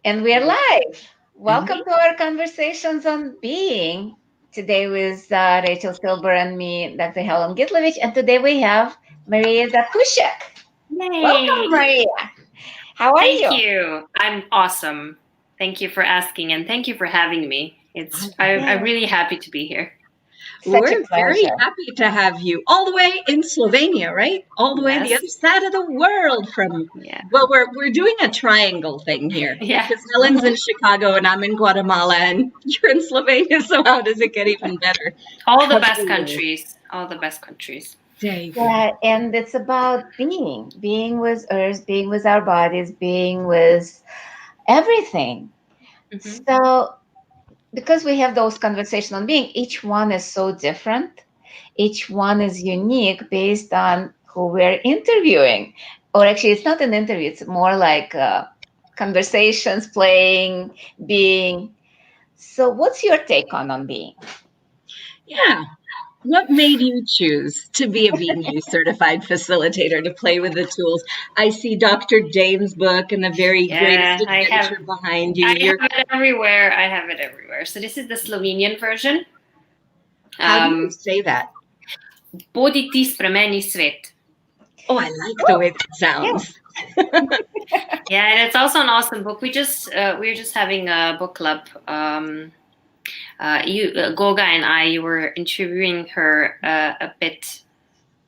And we're live. Welcome to our conversations on being. Today with Rachel Silber and me, Dr. Helen Gitlovich. And today we have Marja Zapušek. Welcome, Yay! Maria. How are Thank you? you. I'm awesome. Thank you for asking and thank you for having me. I'm really happy to be here. Such a We're very pleasure. happy to have you all the way in Slovenia, right? All the way the Yes. other side of the world from. Yeah. Well, we're doing a triangle thing here. Yeah. Because Helen's in Chicago and I'm in Guatemala and you're in Slovenia, so how does it get even better? All the best Absolutely. countries. All the best countries. Yeah, and it's about being with Earth, being with our bodies, being with everything. Mhm. So, because we have those conversations on being, each one is so different. Each one is unique based on who we're interviewing. Or actually, it's not an interview, it's more like conversations, playing, being. So, what's your take on being? Yeah. What made you choose to be a BU certified facilitator to play with the tools? I see Dr. Dame's book and the very greatest adventure behind you. I have it everywhere. I have it everywhere. So this is the Slovenian version. How do you say that? Bodi ti spremeni svet. Oh, I like the way that sounds. Yeah, and it's also an awesome book. We're just having a book club. Goga and I were interviewing her a bit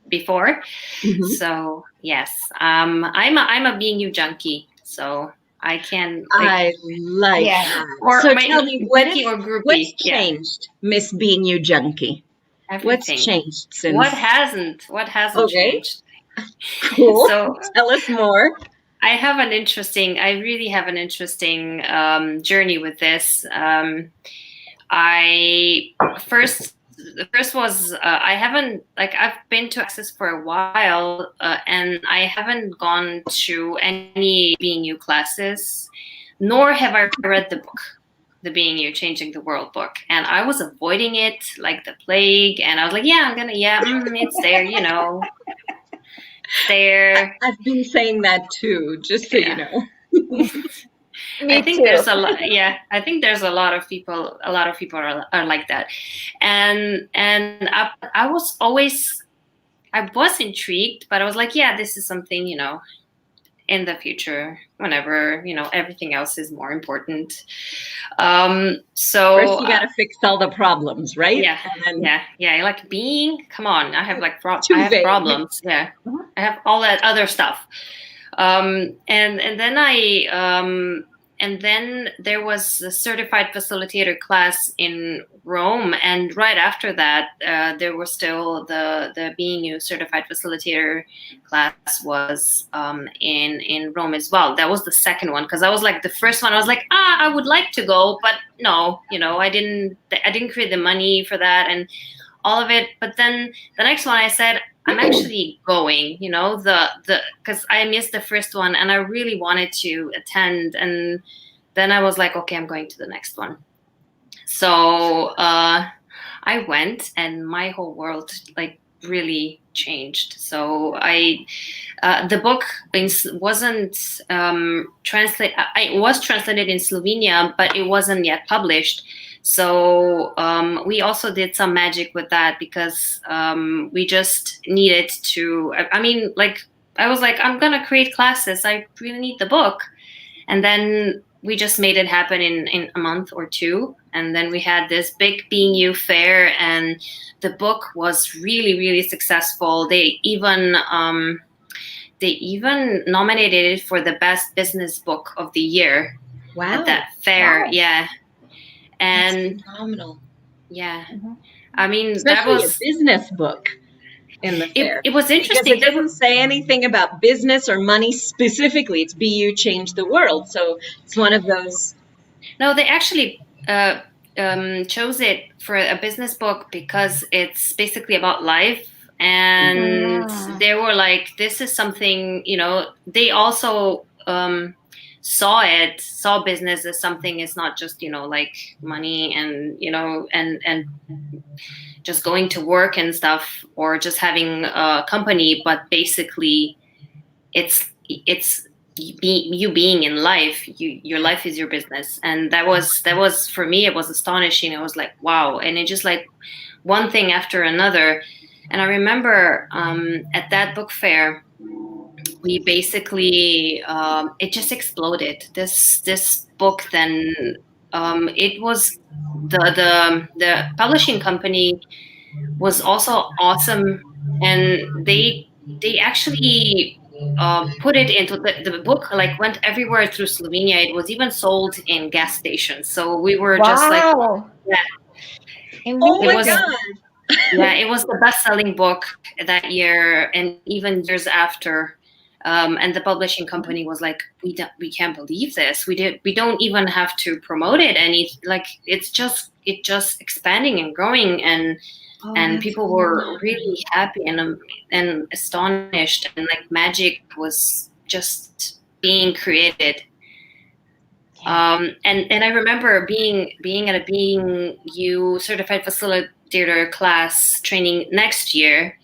before. Mhm. So yes, I'm a being you junkie. So I can. I like that. Or So tell me, what's groupie. changed, Miss Being You Junkie? What's Everything. changed since? What hasn't Okay. changed? Cool. So tell us more. I really have an interesting journey with this. The first was I've been to Access for a while and I haven't gone to any Being You classes, nor have I read the book, the Being You Changing the World book, and I was avoiding it like the plague. And I was like, it's there, there. I've been saying that too, just so you know. I think there's a lot. Yeah, I think there's a lot of people. A lot of people are like that, and I was intrigued, but I was like, yeah, this is something in the future, whenever everything else is more important. So first you got to fix all the problems, right? Yeah. Like being. Come on, I have I have problems. Yeah, I have all that other stuff. And then there was a certified facilitator class in Rome, and right after that, there was still the Being You certified facilitator class was in Rome as well. That was the second one, because I was like the first one. I was like, I would like to go, but no, I didn't create the money for that and all of it. But then the next one, I said, I'm actually going, because I missed the first one and I really wanted to attend. And then I was like, okay, I'm going to the next one. So I went and my whole world really changed. So the book wasn't translated. It was translated in Slovenia, but it wasn't yet published. So we also did some magic with that, because we just needed to. I was like, I'm gonna create classes. I really need the book, and then we just made it happen in a month or two. And then we had this big Being You fair, and the book was really, really successful. They even nominated it for the best business book of the year. Wow. At that fair. Wow. Yeah. And that's phenomenal. Yeah. I mean, especially that was a business book in the fair. It was interesting. Because it doesn't say anything about business or money specifically. It's BU Change the World. So it's one of those. No, they actually chose it for a business book because it's basically about life. And they were like, this is something, they also saw business as something. It's not just like money and and just going to work and stuff, or just having a company, but basically it's you being in life. Your life is your business, and that was for me. It was astonishing. I was like, wow, and it just like one thing after another. And I remember at that book fair, we basically it just exploded. This book then it was the publishing company was also awesome, and they actually put it into the book, like went everywhere through Slovenia. It was even sold in gas stations. So we were just like, Wow. yeah, Oh my it was God. yeah, it was the best-selling book that year, and even years after. And the publishing company was like, we can't believe this. We don't even have to promote it any, like it just expanding and growing, and That's people were really happy and astonished, and like magic was just being created. And I remember being at a Being You certified facilitator class training next year,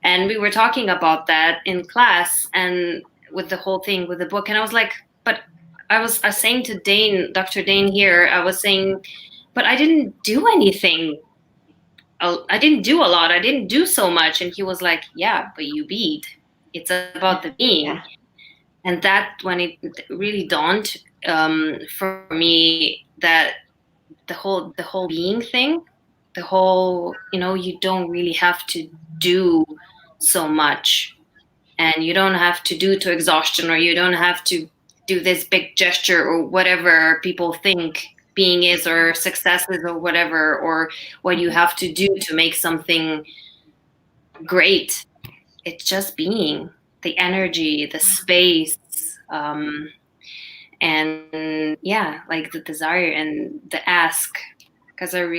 and we were talking about that in class and with the whole thing with the book, and I was like, but I was saying to Dane, Dr. Dane here, I was saying, but I didn't do anything. I didn't do a lot. I didn't do so much. And he was like, yeah, but you beat. It's about the being. Yeah. And that when it really dawned for me that the whole being thing, the whole, you don't really have to do so much, and you don't have to do to exhaustion, or you don't have to do this big gesture or whatever people think being is, or success is, or whatever, or what you have to do to make something great. It's just being, the energy, the space, and yeah, like the desire and the ask. Because I was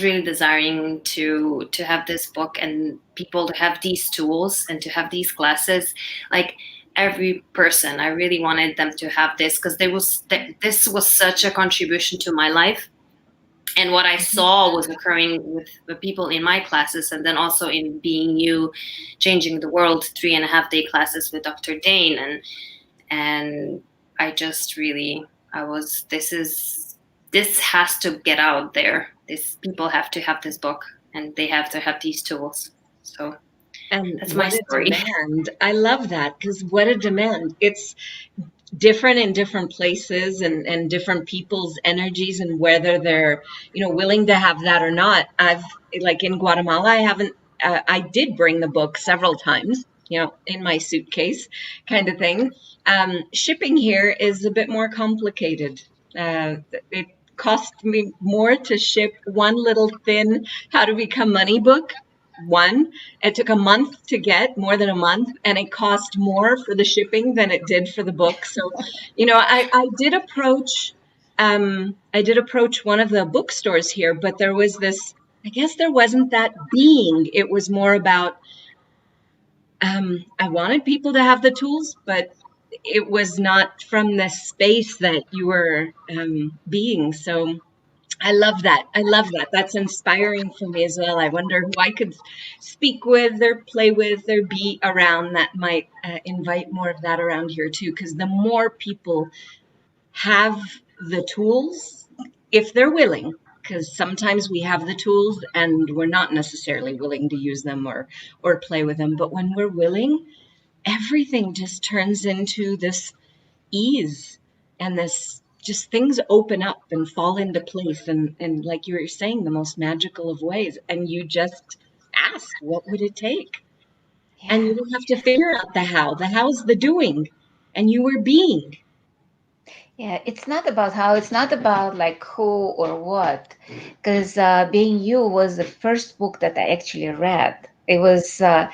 really desiring to have this book and people to have these tools and to have these classes. Like every person, I really wanted them to have this, because this was such a contribution to my life. And what I saw was occurring with the people in my classes, and then also in Being You, Changing the World 3.5-day classes with Dr. Dane. And I just really, this has to get out there. People have to have this book, and they have to have these tools. So And that's my story. Demand. I love that, because what a demand. It's different in different places, and different people's energies, and whether they're, willing to have that or not. I've, like in Guatemala, I haven't, I did bring the book several times, in my suitcase kind of thing. Shipping here is a bit more complicated. It cost me more to ship one little thin How to Become Money book. It took a month to get, more than a month, and it cost more for the shipping than it did for the book. So, I did approach one of the bookstores here, but there was this, I guess there wasn't that being. It was more about, I wanted people to have the tools, but it was not from the space that you were being. So I love that. That's inspiring for me as well. I wonder who I could speak with or play with or be around that might invite more of that around here too. Because the more people have the tools, if they're willing, because sometimes we have the tools and we're not necessarily willing to use them or play with them. But when we're willing, everything just turns into this ease, and this, just things open up and fall into place, and like you were saying, the most magical of ways, and you just ask, what would it take? Yeah. And you don't have to figure out the how's the doing, and you were being. Yeah, it's not about how, it's not about like who or what, because Being You was the first book that I actually read. It was, I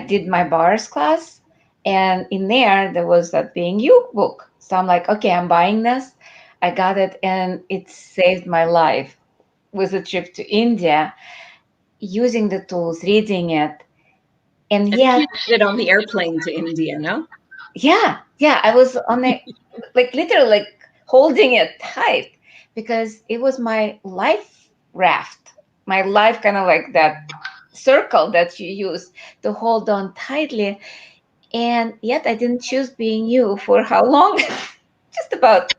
did my bars class, and in there was that Being You book. So I'm like, okay, I'm buying this. I got it, and it saved my life with a trip to India, using the tools, reading it. And I yet, think you did it on the airplane to India, no? yeah, I was on it, like literally, like holding it tight, because it was my life raft, my life, kind of like that circle that you use to hold on tightly. And yet I didn't choose being you for how long? Just about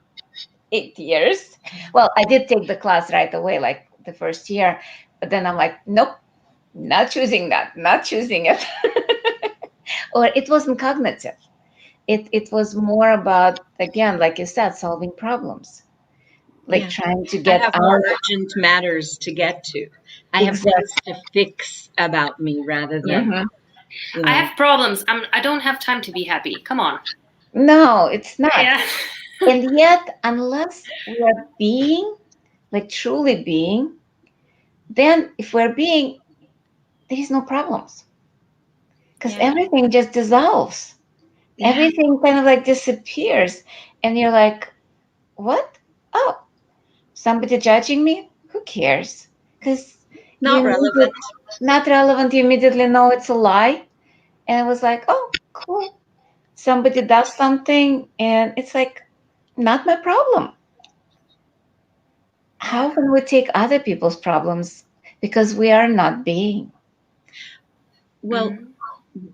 8 years. Well, I did take the class right away, like the first year. But then I'm like, nope, not choosing that, not choosing it. Or it wasn't cognitive. It was more about, again, like you said, solving problems, like trying to I get have more out. urgent matters to get to. I have Exactly. things to fix about me rather than, I have problems. I don't have time to be happy. Come on. No, it's not. Yeah. And yet, unless we are being, like truly being, then if we're being, there is no problems because everything just dissolves. Everything kind of like disappears. And you're like, what? Oh, somebody judging me? Who cares? Because not relevant. not relevant. You immediately know it's a lie. And it was like, oh, cool. Somebody does something, and it's like, not my problem. How can we take other people's problems because we are not being? Well,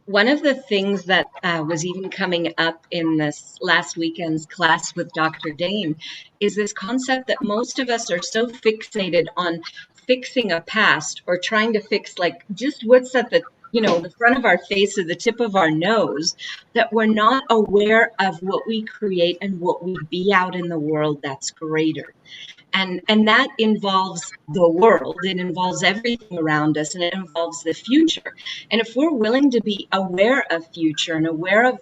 one of the things that was even coming up in this last weekend's class with Dr. Dane is this concept that most of us are so fixated on fixing a past or trying to fix like just what's at the the front of our face or the tip of our nose, that we're not aware of what we create and what we be out in the world that's greater. And that involves the world, it involves everything around us, and it involves the future. And if we're willing to be aware of future and aware of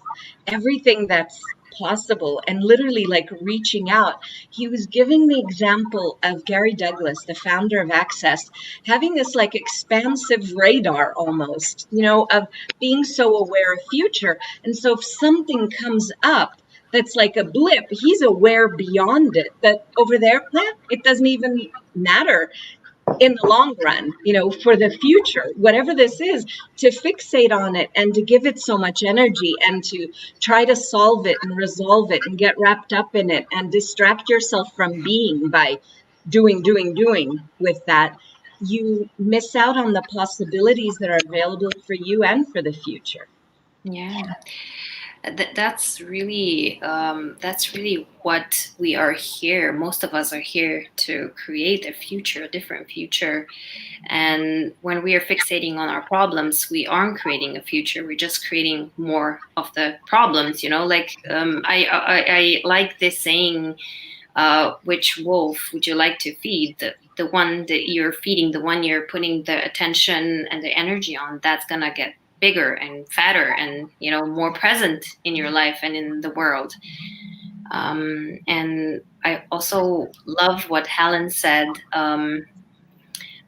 everything that's possible and literally like reaching out, he was giving the example of Gary Douglas, the founder of Access, having this like expansive radar almost, of being so aware of future. And so if something comes up that's like a blip, he's aware beyond it, that over there, it doesn't even matter in the long run, for the future, whatever this is, to fixate on it and to give it so much energy and to try to solve it and resolve it and get wrapped up in it and distract yourself from being by doing with that, you miss out on the possibilities that are available for you and for the future. Yeah. That's really what we are here. Most of us are here to create a future, a different future. And when we are fixating on our problems, we aren't creating a future. We're just creating more of the problems. Like I like this saying, which wolf would you like to feed? The one that you're feeding, the one you're putting the attention and the energy on, that's gonna get bigger and fatter and more present in your life and in the world. And I also love what Helen said,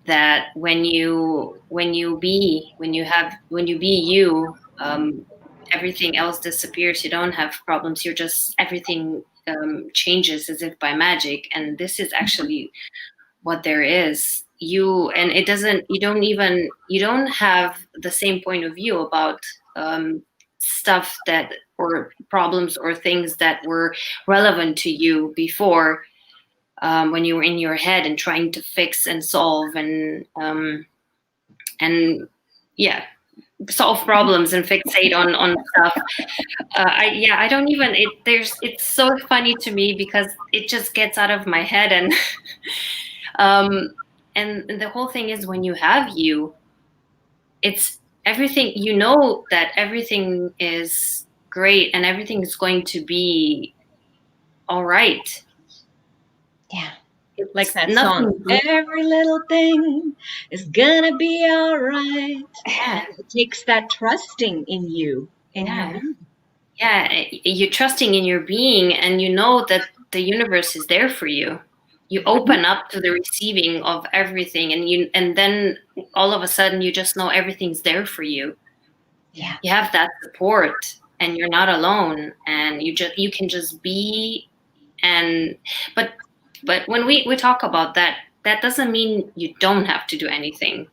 that when you be you, everything else disappears. You don't have problems. You're just everything changes as if by magic. And this is actually what there is. You don't have the same point of view about stuff that or problems or things that were relevant to you before, when you were in your head and trying to fix and solve and solve problems and fixate on stuff. I don't even, it's so funny to me because it just gets out of my head. And and the whole thing is, when you have you, it's everything, that everything is great and everything is going to be all right. Yeah. Like that song, every little thing is gonna be all right. Yeah. It takes that trusting in you. You're trusting in your being, and that the universe is there for you. You open up to the receiving of everything, and then all of a sudden you just know everything's there for you. Yeah. You have that support, and you're not alone, and you can just be. But when we talk about that doesn't mean you don't have to do anything.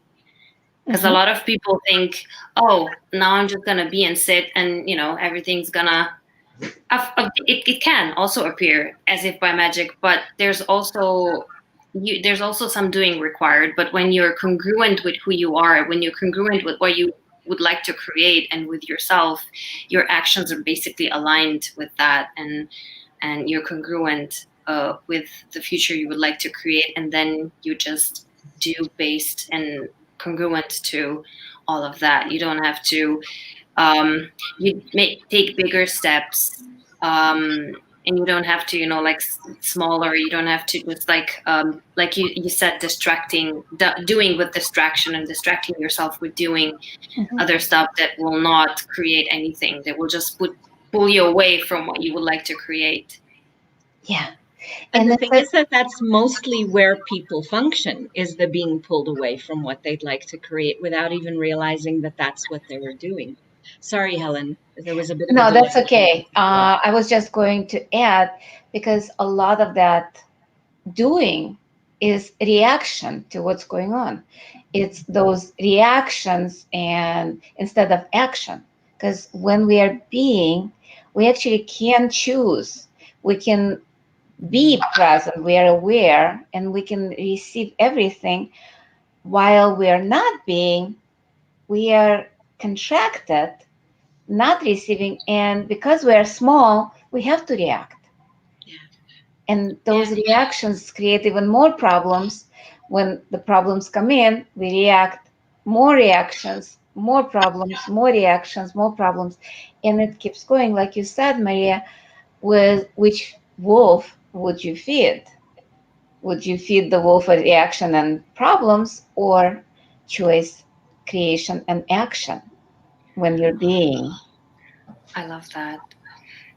Because a lot of people think, oh, now I'm just gonna be and sit, and everything's gonna. It can also appear as if by magic, but there's also some doing required. But when you're congruent with who you are, when you're congruent with would like to create and with yourself, your actions are basically aligned with that, and you're congruent with the future you would like to create, and then you just do based and congruent to all of that. You don't have to you take bigger steps, and you don't have to, like smaller. You don't have to just like you said, doing with distraction and distracting yourself with doing other stuff that will not create anything, that will just pull you away from what you would like to create. Yeah. And the thing is that that's mostly where people function, is the being pulled away from what they'd like to create without even realizing that that's what they were doing. Sorry, Helen, there was a bit of No, that's okay. I was just going to add, because a lot of that doing is reaction to what's going on. It's those reactions and instead of action. Because when we are being, we actually can choose. We can be present, we are aware, and we can receive everything. While we are not being, we are contracted, not receiving, and because we are small, we have to react. And those reactions create even more problems. When the problems come in, we react, more reactions, more problems, more reactions, more problems, and it keeps going. Like you said, Maria, with which wolf would you feed? Would you feed the wolf with reaction and problems, or choice, creation, and action when you're being? I love that.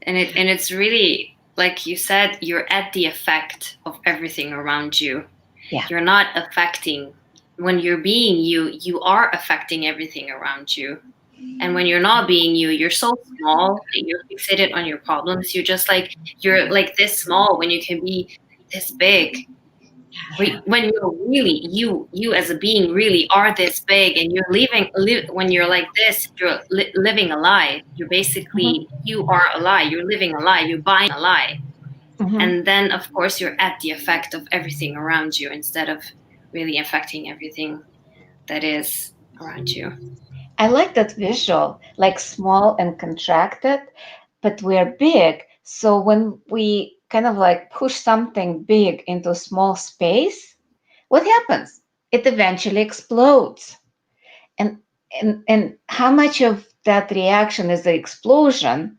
And it's really, like you said, you're at the effect of everything around you. Yeah. You're not affecting. When you're being you are affecting everything around you. And when you're not being you're so small that you're fixated on your problems. You're like this small when you can be this big. When you're really you as a being really are this big, and you're when you're like this, you're living a lie. You're basically you are a lie. You're living a lie. You're buying a lie. And then of course you're at the effect of everything around you instead of really affecting everything that is around you. I like that visual, like small and contracted, but we're big. So when we kind of like push something big into a small space, what happens? It eventually explodes. And how much of that reaction is the explosion?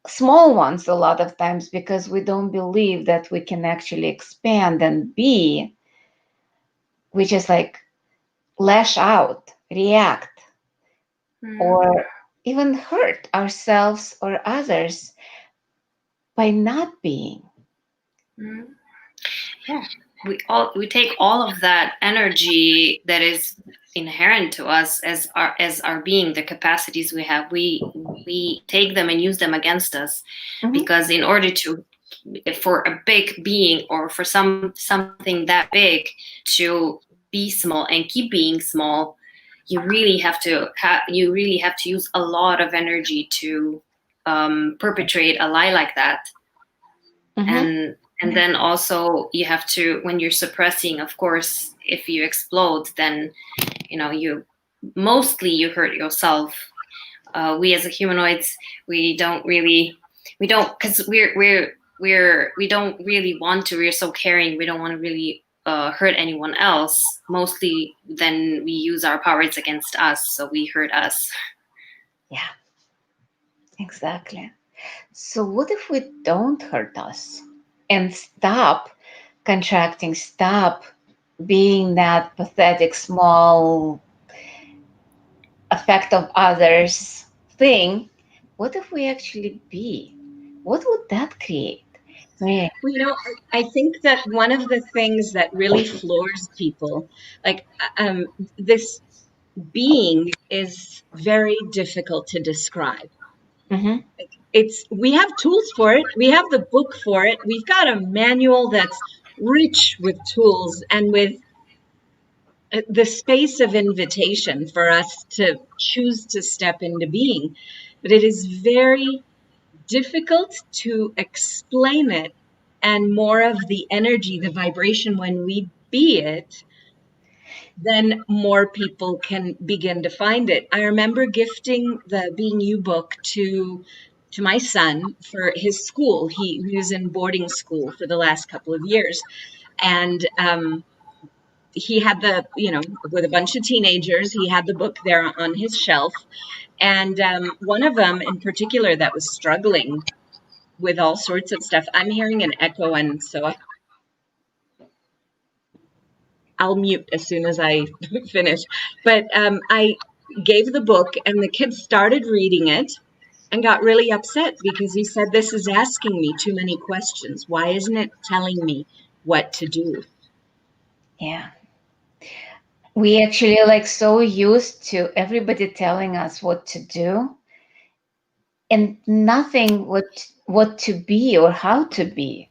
Small ones a lot of times, because we don't believe that we can actually expand and be. We just like lash out, react, or even hurt ourselves or others by not being. Yeah, we take all of that energy that is inherent to us as our being, the capacities we have, we take them and use them against us. Because in order to, for a big being or for something that big to be small and keep being small, you really have to use a lot of energy to perpetrate a lie like that. And then also you have to, when you're suppressing, of course, if you explode, then you hurt yourself. We as a humanoids, we don't because we don't really want to. We're so caring. We don't want to really hurt anyone else. Mostly, then we use our powers against us, so we hurt us. Yeah, exactly. So what if we don't hurt us and stop contracting, stop being that pathetic, small effect of others thing? What if we actually be? What would that create? Well, I think that one of the things that really floors people, like this being, is very difficult to describe. We have tools for it. We have the book for it. We've got a manual that's rich with tools and with the space of invitation for us to choose to step into being. But it is very difficult to explain it, and more of the energy, the vibration when we be it, then more people can begin to find it. I remember gifting the Being You book to my son for his school. He was in boarding school for the last couple of years. And he had with a bunch of teenagers, he had the book there on his shelf. And one of them in particular that was struggling with all sorts of stuff. I'm hearing an echo, and so I'll mute as soon as I finish. But I gave the book, and the kid started reading it and got really upset because he said, "This is asking me too many questions. Why isn't it telling me what to do?" Yeah. We actually are like so used to everybody telling us what to do and nothing what to be or how to be,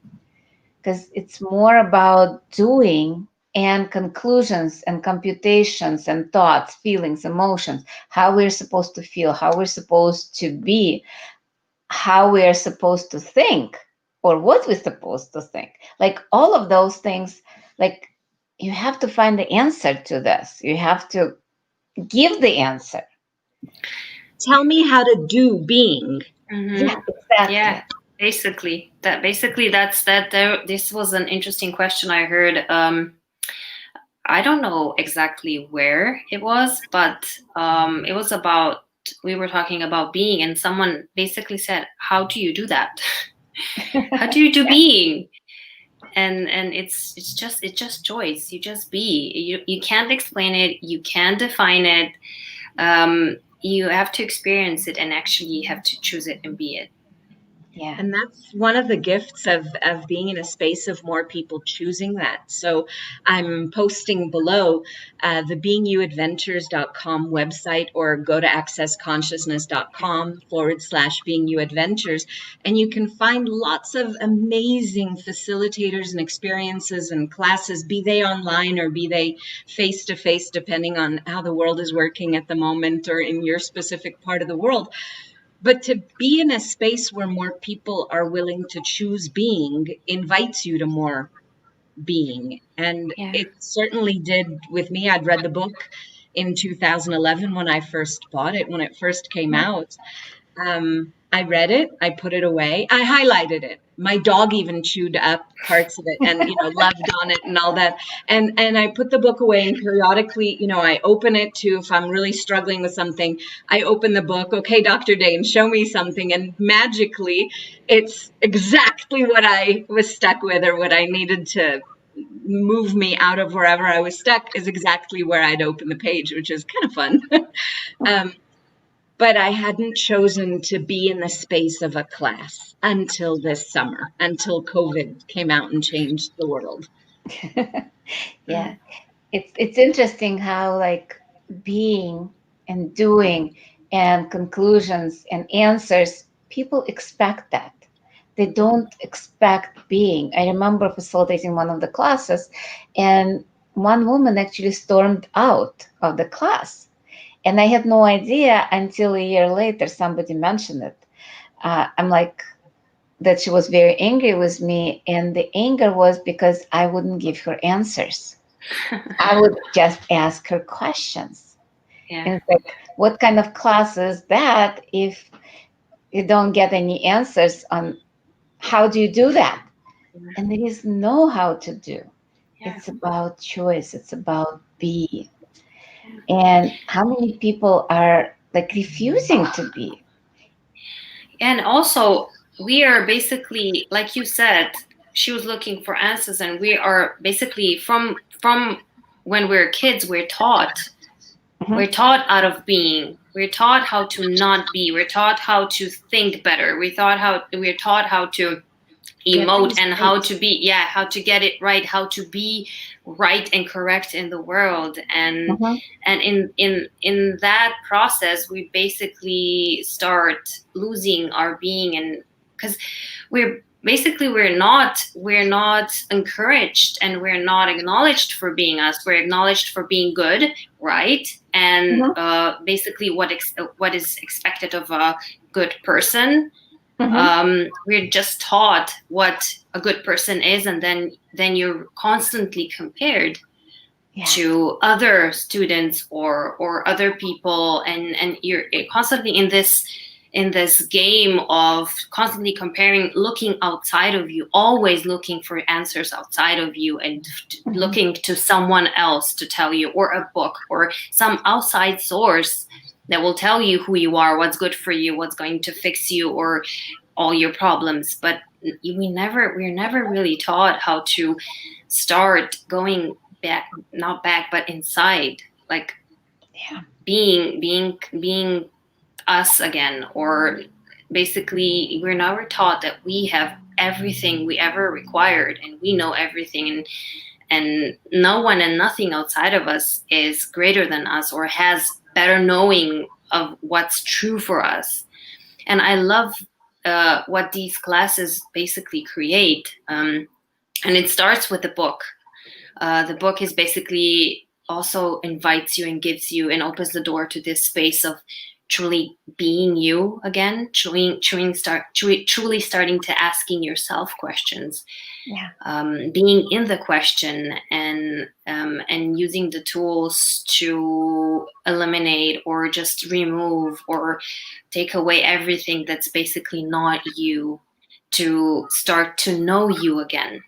because it's more about doing and conclusions and computations and thoughts, feelings, emotions, how we're supposed to feel, how we're supposed to be, how we're supposed to think, or what we're supposed to think. Like all of those things, like you have to find the answer to this. You have to give the answer. Tell me how to do being. Mm-hmm. Yeah, exactly. Yeah, this was an interesting question I heard. I don't know exactly where it was, but it was about, we were talking about being, and someone basically said, how do you do that? How do you do being? And it's just choice. You just be. You can't explain it. You can't define it. You have to experience it and actually have to choose it and be it. Yeah. And that's one of the gifts of being in a space of more people choosing that. So I'm posting below the beingyouadventures.com website, or go to accessconsciousness.com/beingyouadventures. And you can find lots of amazing facilitators and experiences and classes, be they online or be they face-to-face, depending on how the world is working at the moment or in your specific part of the world. But to be in a space where more people are willing to choose being invites you to more being. And it certainly did with me. I'd read the book in 2011 when I first bought it, when it first came out. I read it, I put it away, I highlighted it. My dog even chewed up parts of it and, loved on it and all that. And I put the book away, and periodically, I open it too. If I'm really struggling with something, I open the book. Okay, Dr. Dane, show me something. And magically, it's exactly what I was stuck with, or what I needed to move me out of wherever I was stuck is exactly where I'd open the page, which is kind of fun. But I hadn't chosen to be in the space of a class until this summer, until COVID came out and changed the world. Yeah. It's interesting how like being and doing and conclusions and answers, people expect that. They don't expect being. I remember facilitating one of the classes, and one woman actually stormed out of the class. And I had no idea until a year later, somebody mentioned it. I'm like, that she was very angry with me. And the anger was because I wouldn't give her answers. I would just ask her questions. Yeah. And it's like, what kind of class is that if you don't get any answers on how do you do that? And there is no how to do. Yeah. It's about choice. It's about be. And how many people are like refusing to be? And also, we are basically, like you said, she was looking for answers, and we are basically from when we're kids, we're taught. Mm-hmm. We're taught out of being. We're taught how to not be. We're taught how to think better. We're taught how to emote and how to be, how to get it right, how to be right and correct in the world. And mm-hmm. and in that process, we basically start losing our being, and because we're not encouraged, and we're not acknowledged for being us. We're acknowledged for being good, right? And mm-hmm. Basically what is expected of a good person. Mm-hmm. We're just taught what a good person is, and then you're constantly compared to other students or other people, and you're constantly in this game of constantly comparing, looking outside of you, always looking for answers outside of you, and looking to someone else to tell you, or a book or some outside source that will tell you who you are, what's good for you, what's going to fix you or all your problems. But we're never really taught how to start going back, not back, but inside, like being us again. Or basically we're never taught that we have everything we ever required and we know everything, and no one and nothing outside of us is greater than us or has better knowing of what's true for us. And I love what these classes basically create, and it starts with the book. The book is basically also invites you and gives you and opens the door to this space of truly being you again, truly starting to asking yourself questions, being in the question, and using the tools to eliminate or just remove or take away everything that's basically not you, to start to know you again.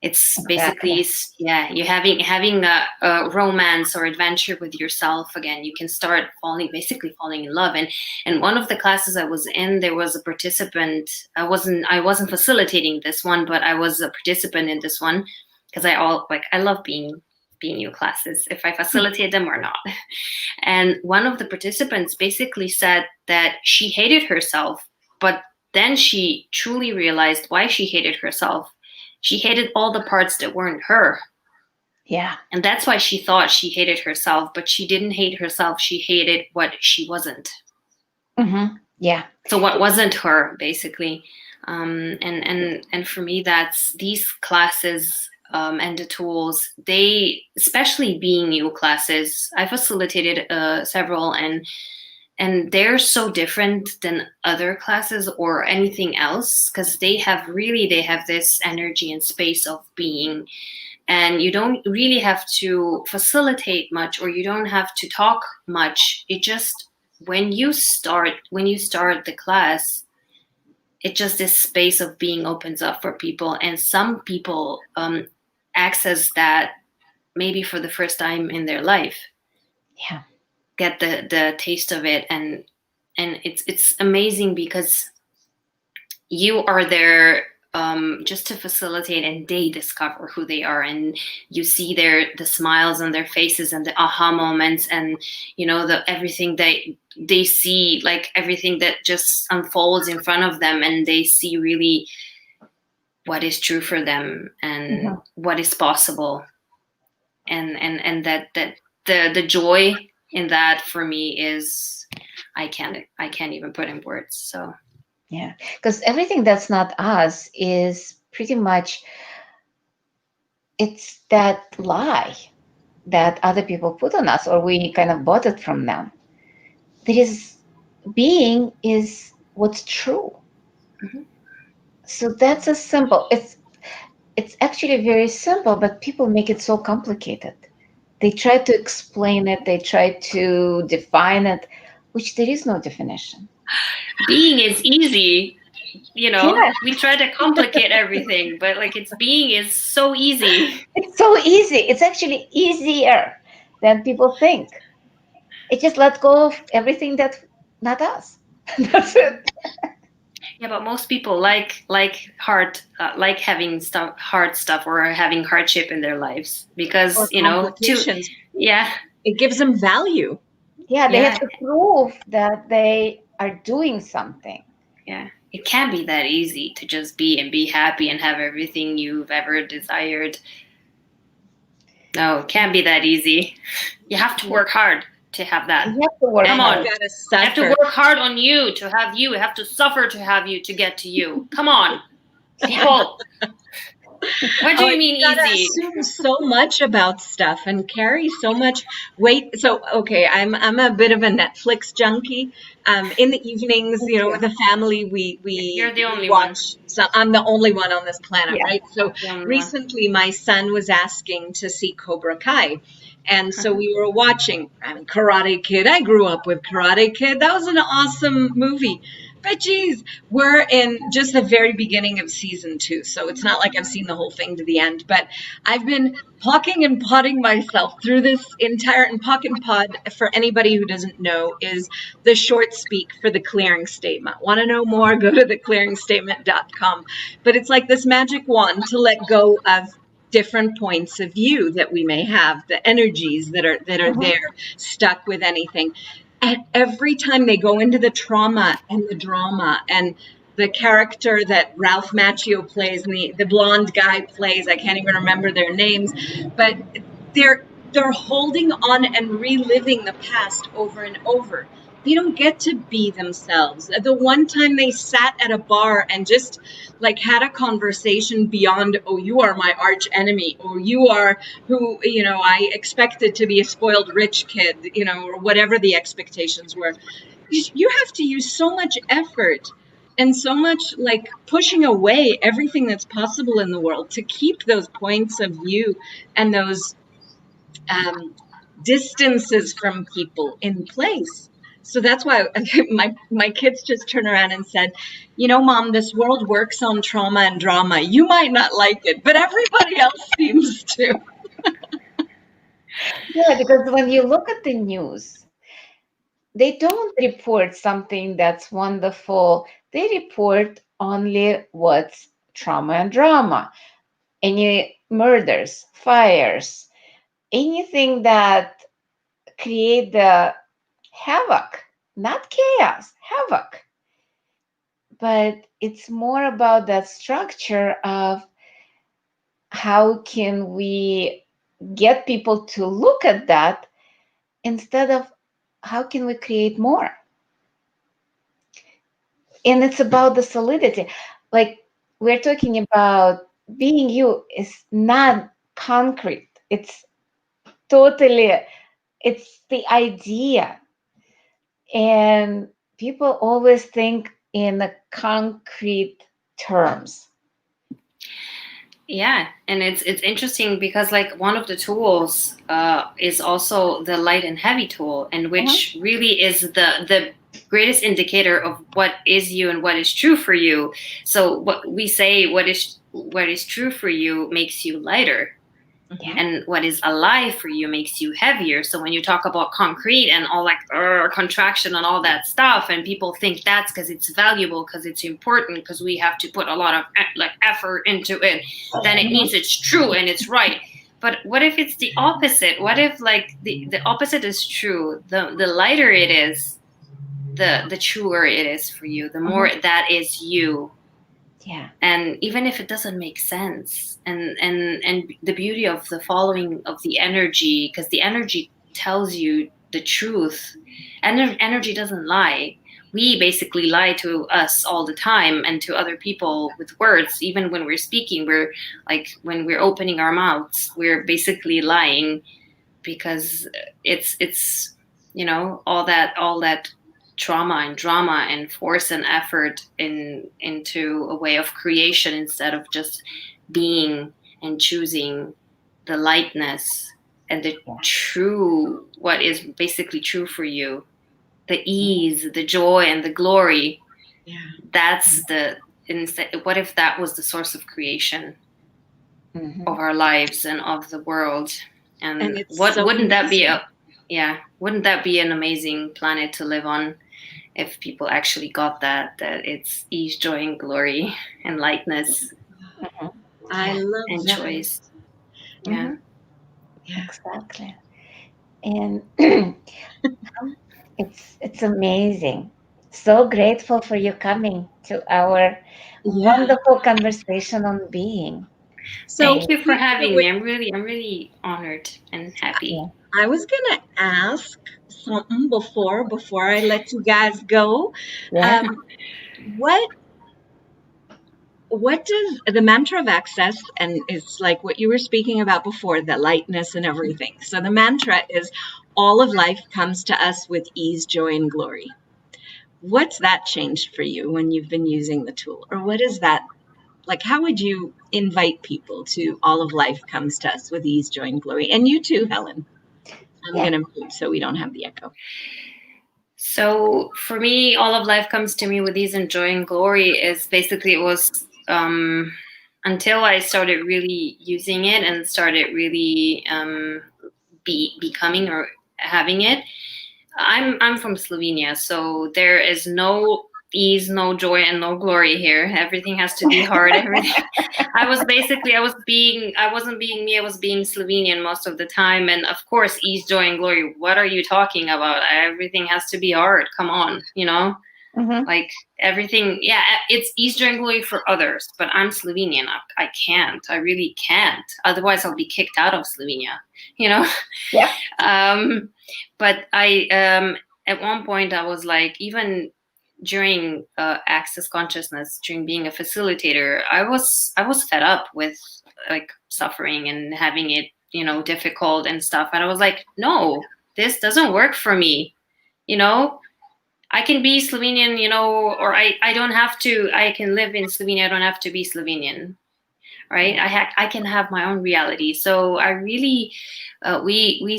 It's basically, you're having a romance or adventure with yourself again. You can start falling in love. And one of the classes I was in, there was a participant. I wasn't facilitating this one, but I was a participant in this one because I love being in classes, if I facilitate them or not. And one of the participants basically said that she hated herself, but then she truly realized why she hated herself. She hated all the parts that weren't her. Yeah. And that's why she thought she hated herself, but she didn't hate herself. She hated what she wasn't. Mm-hmm. Yeah. So what wasn't her, basically. And for me, that's these classes and the tools, they, especially being you classes, I facilitated several, and they're so different than other classes or anything else, because they have this energy and space of being, and you don't really have to facilitate much, or you don't have to talk much. It just, when you start the class, it just, this space of being opens up for people, and some people access that maybe for the first time in their life. Yeah. Get the taste of it, and it's amazing because you are there just to facilitate, and they discover who they are, and you see the smiles on their faces and the aha moments, and everything they see, like everything that just unfolds in front of them, and they see really what is true for them and what is possible, and that the joy in that for me is, I can't even put in words. So yeah, because everything that's not us is pretty much, it's that lie that other people put on us, or we kind of bought it from them. Being is what's true. Mm-hmm. So that's a simple, it's actually very simple, but people make it so complicated. They try to explain it, they try to define it, which there is no definition. Being is easy, we try to complicate everything, but being is so easy. It's so easy. It's actually easier than people think. It just let go of everything that's not us. That's it. Yeah, but most people like hard, like having hard stuff or having hardship in their lives, because it gives them value. Yeah, they have to prove that they are doing something. Yeah, it can't be that easy to just be and be happy and have everything you've ever desired. No, it can't be that easy. You have to work hard to have that. You have to work Come hard. on. You have to work hard on you to have you. You have to suffer to have you, to get to you. Come on, people. What do you mean you gotta easy? assume so much about stuff and carry so much weight. So, okay, I'm a bit of a Netflix junkie. In the evenings, Me with too. the family, we You're the only watch. one. So I'm the only one on this planet, Yeah. right? So The only one. recently, my son was asking to see Cobra Kai. And so we were watching Karate Kid. I grew up with Karate Kid. That was an awesome movie. But geez, we're in just the very beginning of season 2. So it's not like I've seen the whole thing to the end. But I've been pocking and potting myself through this entire, and pock and pod, for anybody who doesn't know, is the short speak for the clearing statement. Want to know more? Go to theclearingstatement.com. But it's like this magic wand to let go of different points of view that we may have, the energies that are there stuck with anything. And every time they go into the trauma and the drama, and the character that Ralph Macchio plays and the blonde guy plays, I can't even remember their names, but they're holding on and reliving the past over and over. They don't get to be themselves. The one time they sat at a bar and just like had a conversation beyond, oh, you are my arch enemy, or you are who, I expected to be a spoiled rich kid, or whatever the expectations were. You have to use so much effort and so much like pushing away everything that's possible in the world to keep those points of view and those distances from people in place. So that's why my kids just turned around and said, Mom, this world works on trauma and drama. You might not like it, but everybody else seems to. Yeah, because when you look at the news, they don't report something that's wonderful. They report only what's trauma and drama. Any murders, fires, anything that create the havoc, not chaos, havoc. But it's more about that structure of how can we get people to look at that instead of how can we create more. And it's about the solidity. Like we're talking about being you is not concrete. It's totally, it's the idea. And people always think in the concrete terms. Yeah, and it's interesting because like one of the tools is also the light and heavy tool, and which really is the greatest indicator of what is you and what is true for you. So what we say, what is true for you makes you lighter. Yeah. And what is alive for you makes you heavier. So when you talk about concrete and all like contraction and all that stuff, and people think that's because it's valuable, because it's important, because we have to put a lot of like effort into it, then it means it's true and it's right. But what if it's the opposite? What if like the opposite is true? The lighter it is, the truer it is for you, the more that is you. Yeah. And even if it doesn't make sense, and the beauty of the following of the energy, because the energy tells you the truth, and energy doesn't lie. We basically lie to us all the time and to other people with words. Even when we're speaking, we're like, when we're opening our mouths, we're basically lying, because it's all that trauma and drama and force and effort into a way of creation, instead of just being and choosing the lightness and the true, what is basically true for you, the ease, the joy, and the glory. That's what if that was the source of creation of our lives and of the world? And what so wouldn't that be wouldn't that be an amazing planet to live on, if people actually got that it's ease, joy, and glory, and lightness. I love and that. choice. Yeah. Exactly. And it's amazing. So grateful for you coming to our wonderful conversation on being. So thank you for having me. I'm really honored and happy. I was gonna ask something before I let you guys go. Yeah. What what does the mantra of access, and it's like what you were speaking about before, the lightness and everything. So the mantra is all of life comes to us with ease, joy, and glory. What's that changed for you when you've been using the tool? Or what is that like? How would you invite people to all of life comes to us with ease, joy, and glory? And you too, Helen. I'm going to mute so we don't have the echo. So for me, all of life comes to me with ease and joy and glory is basically, it was until I started really using it and started really becoming or having it. I'm from Slovenia, so there is no ease, no joy, and no glory here. Everything has to be hard. Everything. I wasn't being me. I was being Slovenian most of the time. And of course, ease, joy, and glory. What are you talking about? Everything has to be hard. Come on, like everything. Yeah, it's ease, joy, and glory for others. But I'm Slovenian. I can't. I really can't. Otherwise, I'll be kicked out of Slovenia. Yeah. But I at one point I was like, even during access consciousness, during being a facilitator, I was fed up with like suffering and having it, difficult and stuff. And I was like, no, this doesn't work for me. I can be Slovenian, or I don't have to. I can live in Slovenia. I don't have to be Slovenian, right? I can have my own reality. So I really. I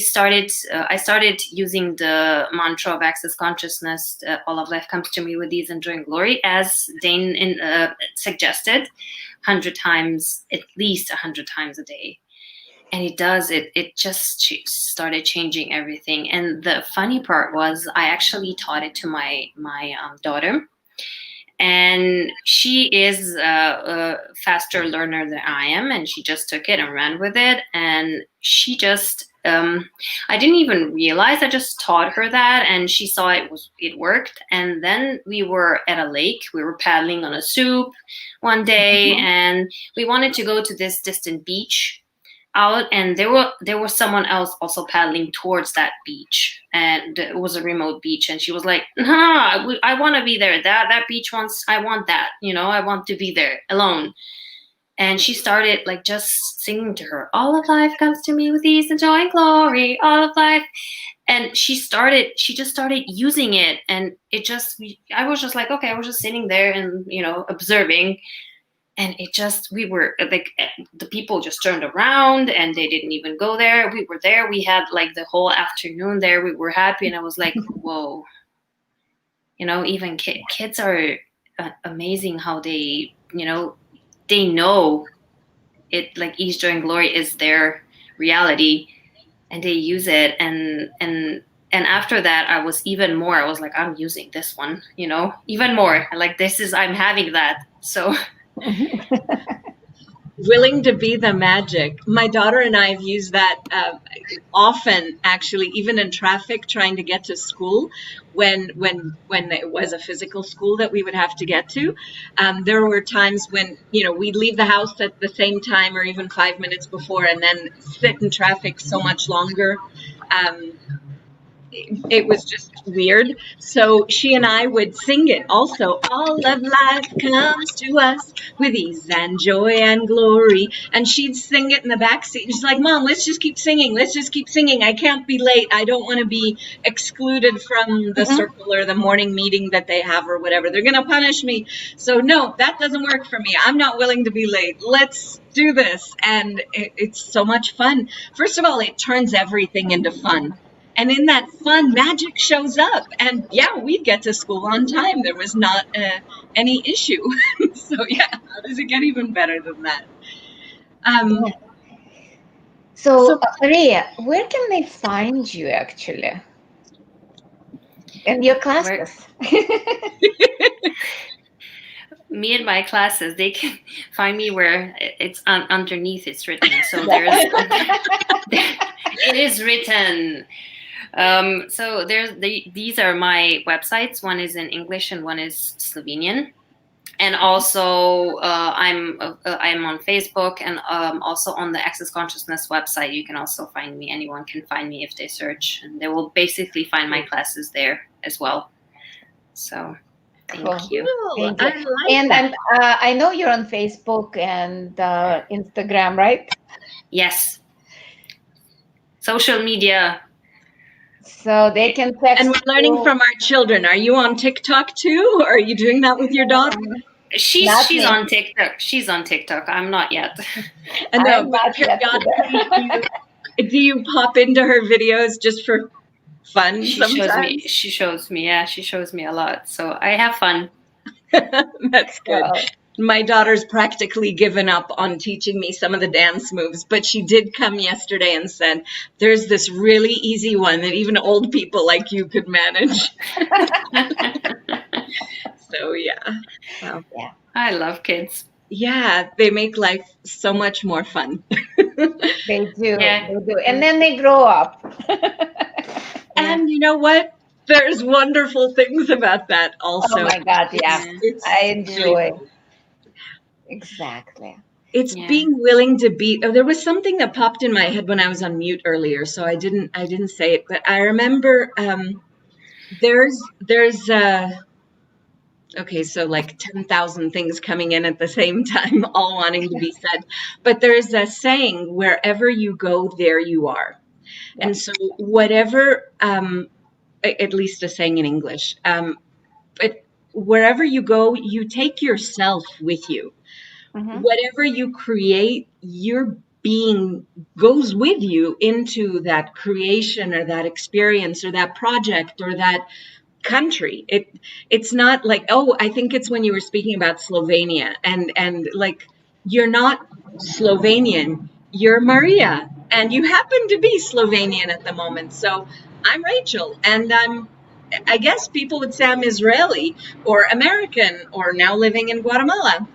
started using the mantra of access consciousness, all of life comes to me with ease and joy and glory, as Dane suggested, 100 times, at least 100 times a day. And it does, it just started changing everything. And the funny part was I actually taught it to my daughter. And she is a faster learner than I am, and she just took it and ran with it. And she just, I didn't even realize, I just taught her that, and she saw it worked. And then we were at a lake, we were paddling on a soup one day, and we wanted to go to this distant beach out, and there was someone else also paddling towards that beach, and it was a remote beach. And she was like, "No, I want to be there. That beach I want that. I want to be there alone." And she started like just singing to her, "All of life comes to me with ease and joy and glory. All of life." And she just started using it, and I was just like, okay, I was just sitting there and observing. And we were like, the people just turned around and they didn't even go there. We were there. We had like the whole afternoon there. We were happy. And I was like, whoa, even kids are amazing how they, they know it, like ease, joy, and glory is their reality, and they use it. And after that, I was like, I'm using this one, even more. Like, I'm having that. So willing to be the magic. My daughter and I have used that often, actually, even in traffic, trying to get to school. When it was a physical school that we would have to get to, there were times when we'd leave the house at the same time or even 5 minutes before, and then sit in traffic so much longer. It was just weird. So she and I would sing it also. All of life comes to us with ease and joy and glory. And she'd sing it in the back seat. She's like, "Mom, let's just keep singing. Let's just keep singing. I can't be late. I don't want to be excluded from the circle or the morning meeting that they have or whatever. They're going to punish me. So no, that doesn't work for me. I'm not willing to be late. Let's do this." And it's so much fun. First of all, it turns everything into fun. And in that fun, magic shows up. And yeah, we'd get to school on time. There was not any issue. So yeah, how does it get even better than that? So Maria, where can they find you actually? And your classes? Me and my classes, they can find me where it's underneath it's written. So it is written. So these are my websites. One is in English and one is Slovenian. And also I'm on Facebook, and also on the Access Consciousness website. You can also find me. Anyone can find me if they search, and they will basically find my classes there as well. So Thank you. Cool. Thank you. I like And that. I know you're on Facebook and Instagram, right? Yes. Social media. So they can text And we're learning you. from our children. Are you on TikTok too? Or are you doing that with your daughter? Not She's me. on TikTok. She's on TikTok. I'm not yet. And no, I'm but not yet periodically, either. do you pop into her videos just for fun She shows me. sometimes? She shows me. Yeah, she shows me a lot. So I have fun. That's good. Well, My daughter's practically given up on teaching me some of the dance moves, but she did come yesterday and said, there's this really easy one that even old people like you could manage. So, yeah. Wow. yeah. I love kids. Yeah, they make life so much more fun. They do. Yeah. They do. And then they grow up. And you know what? There's wonderful things about that Oh also. my God, yeah. It's I really enjoy. cool. Exactly. It's Yeah. being willing to be. Oh, there was something that popped in my head when I was on mute earlier, so I didn't say it. But I remember there's okay, so like 10,000 things coming in at the same time, all wanting to be said. But there's a saying: wherever you go, there you are. Yeah. And so whatever, at least a saying in English, but wherever you go, you take yourself with you. Mhm. Whatever you create, your being goes with you into that creation or that experience or that project or that country. It's not like, oh, I think it's when you were speaking about Slovenia and like, you're not Slovenian, you're Maria, and you happen to be Slovenian at the moment. So I'm Rachel, and I guess people would say I'm Israeli or American or now living in Guatemala.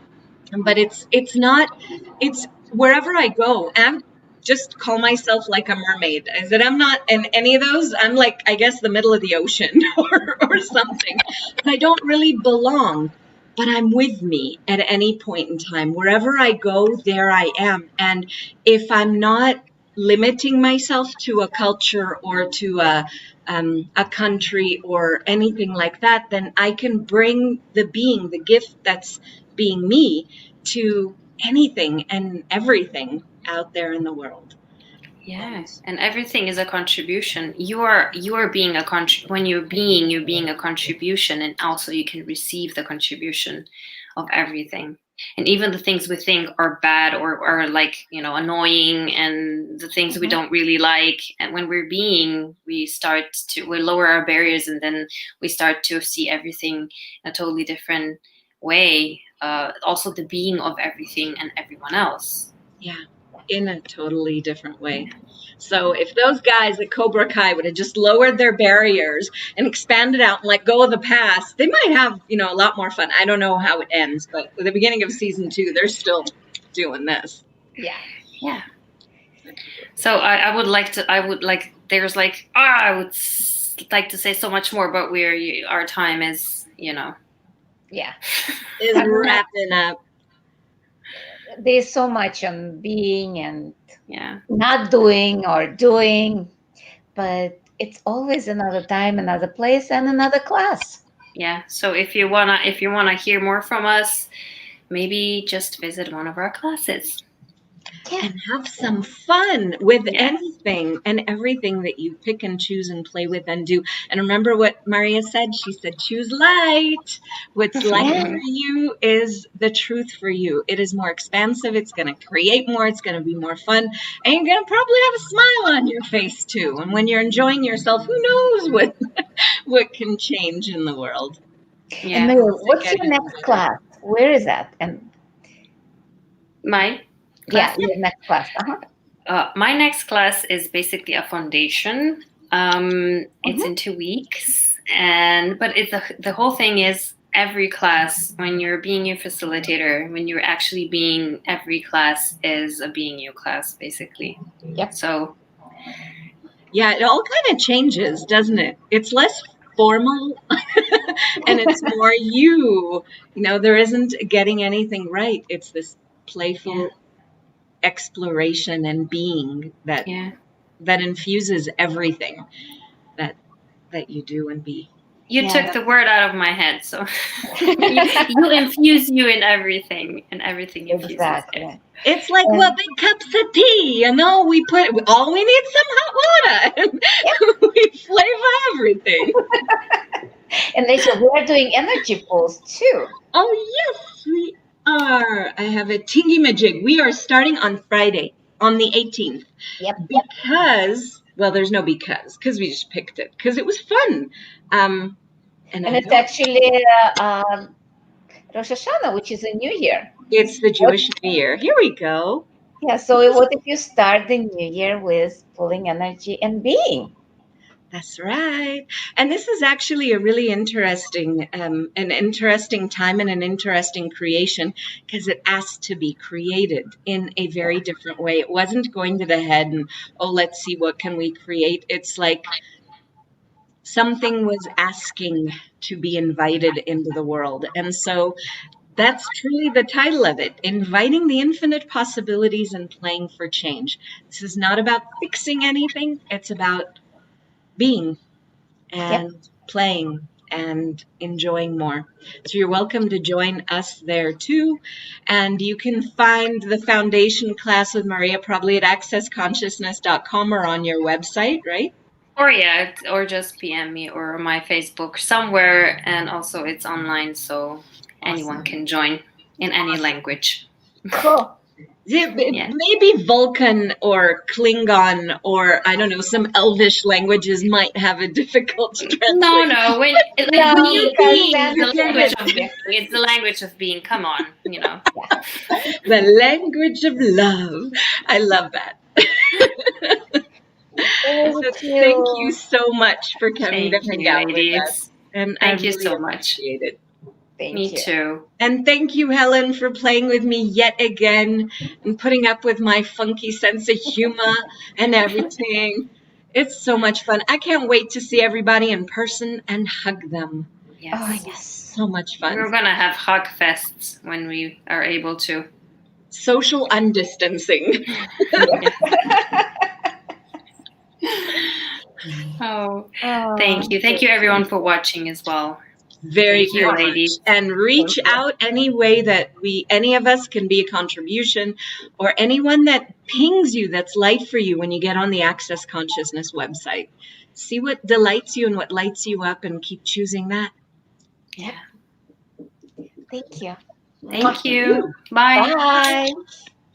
But it's not, it's wherever I go. And just call myself like a mermaid. Is that I'm not in any of those. I'm like, I guess, the middle of the ocean or something. I don't really belong, but I'm with me at any point in time. Wherever I go, there I am. And if I'm not limiting myself to a culture or to a country or anything like that, then I can bring the being, the gift that's being me, to anything and everything out there in the world. Yeah, and everything is a contribution. You are being when you're being a contribution, and also you can receive the contribution of everything. And even the things we think are bad or are like, annoying, and the things we don't really like, and when we're being, we lower our barriers, and then we start to see everything in a totally different way. Also the being of everything and everyone else. Yeah, in a totally different way. So if those guys at Cobra Kai would have just lowered their barriers and expanded out and let go of the past, they might have, a lot more fun. I don't know how it ends, but at the beginning of season 2, they're still doing this. Yeah. Yeah. So I would like, there's like, I would like to say so much more, but our time is, Yeah. Is wrapping up. There's so much on being and yeah. not doing or doing, but it's always another time, another place, and another class. Yeah. So if you wanna hear more from us, maybe just visit one of our classes. Yeah. And have some fun with anything and everything that you pick and choose and play with and do. And remember what Maria said? She said, choose light. What's light for you is the truth for you. It is more expansive. It's going to create more. It's going to be more fun. And you're going to probably have a smile on your face too. And when you're enjoying yourself, who knows what can change in the world. Yeah. And Maria, what's your next class? Where is that? And my class? Yeah, your next class. My next class is basically a foundation. It's in 2 weeks, but the whole thing is every class, when you're being your facilitator, when you're actually being, every class is a being you class, basically. Yep. So. Yeah, it all kind of changes, doesn't it? It's less formal and it's more you. There isn't getting anything right. It's this playful exploration and being that infuses everything that you do and be. You took the word out of my head, so you infuse you in everything, and everything infuses. Exactly. It's like big cups of tea, we need some hot water. We flavor everything. And they said we're doing energy pulls too. Oh yes, we are. I have a tingy-majig. We are starting on Friday, on the 18th. Yep. Because, there's no because we just picked it because it was fun. And it's actually Rosh Hashanah, which is a new year. It's the Jewish New Year. Here we go. Yeah, so what if you start the new year with pulling energy and being? That's right. And this is actually a really interesting, an interesting time and an interesting creation because it asked to be created in a very different way. It wasn't going to the head and, let's see, what can we create? It's like something was asking to be invited into the world. And so that's truly the title of it, Inviting the Infinite Possibilities and Playing for Change. This is not about fixing anything. It's about being and playing and enjoying more. So you're welcome to join us there too. And you can find the foundation class with Maria probably at accessconsciousness.com or on your website, right? Or just PM me or my Facebook somewhere. And also it's online, so anyone can join in any language. Cool. Maybe Vulcan or Klingon or I don't know, some Elvish language might have a difficult translation. No. It's the language of being. Come on, The language of love. I love that. Thank you so much for coming to hang out with us. And thank you so much. Appreciate it. Me too. And thank you, Helen, for playing with me yet again and putting up with my funky sense of humor and everything. It's so much fun. I can't wait to see everybody in person and hug them. Yes. Oh, yes. So much fun. We're going to have hug fests when we are able to. Social undistancing. Thank you. Thank you, everyone, for watching as well. Very good, ladies. And reach out any way that any of us can be a contribution, or anyone that pings you that's light for you when you get on the Access Consciousness website. See what delights you and what lights you up and keep choosing that. Yeah. Thank you. Thank you. Bye. Bye.